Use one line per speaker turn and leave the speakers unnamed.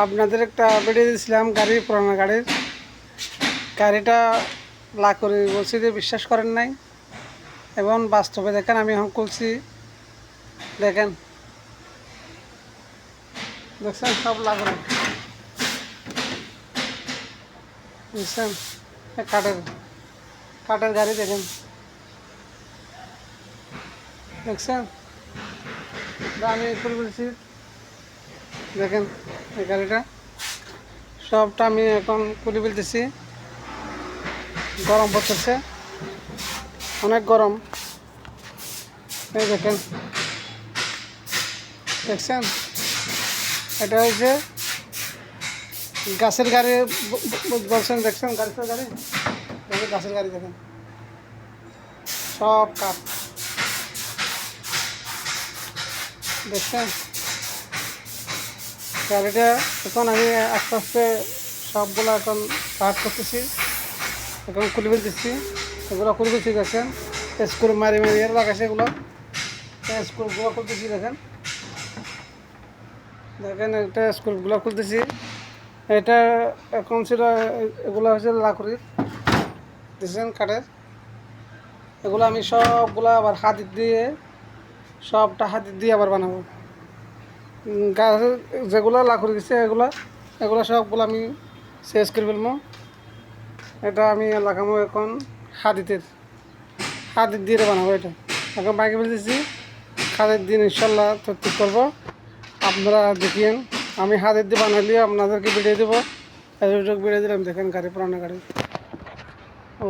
আপনাদের একটা ভিডিও দিয়েছিলাম গাড়ি, পুরানো গাড়িটা লাকড়ি বলছি যে বিশ্বাস করেন নাই, এবং বাস্তবে দেখেন আমি এখন খুলছি, দেখেন দেখছেন সব লাকড়ি, বুঝছেন? কাঠের কাঠের গাড়ি দেখেন, দেখছেন? আমি খুলে বলছি, দেখেন এই গাড়িটা সবটা আমি এখন খুলে ফেলতেছি। গরম পড়তেছে, অনেক গরম। এই দেখেন, দেখছেন? এটা হচ্ছে গাছের গাড়ি বলছেন, দেখছেন? গাছের গাড়ি দেখেন, গাছের গাড়ি দেখেন, সব কাঠ, দেখছেন? গাড়িটা এখন আমি আস্তে আস্তে সবগুলো এখন কাট করতেছি, এখন খুলে ফেলতেছি। এগুলো খুলে ফেলছি, দেখেন স্ক্রু মারি মারি লাগাইছে, এগুলো স্ক্রুগুলো খুলতেছি, দেখেন দেখেন এটা স্ক্রুগুলো খুলতেছি। এটা এখন ছিল, এগুলো হচ্ছে লাকড়ির, দেখছেন কাঠের। এগুলো আমি সবগুলো আবার হাত দিয়ে, সবটা হাত দিয়ে আবার বানাবো। গাছের যেগুলো লাকড়ি দিচ্ছে এগুলো এগুলো সবগুলো আমি শেষ করে ফেলবো। এটা আমি লাগাবো এখন হাত দিয়ে বানাবো। এটা এখন বাইকে ফেলতেছি, হাতের দিন ইনশাল্লাহ তৈরি করবো। আপনারা দেখিয়েন, আমি হাতের দিয়ে বানালে আপনাদেরকে ভিডিও দেবো। ভিডিও দিলাম, দেখেন গাড়ি, পুরানো গাড়ি। ও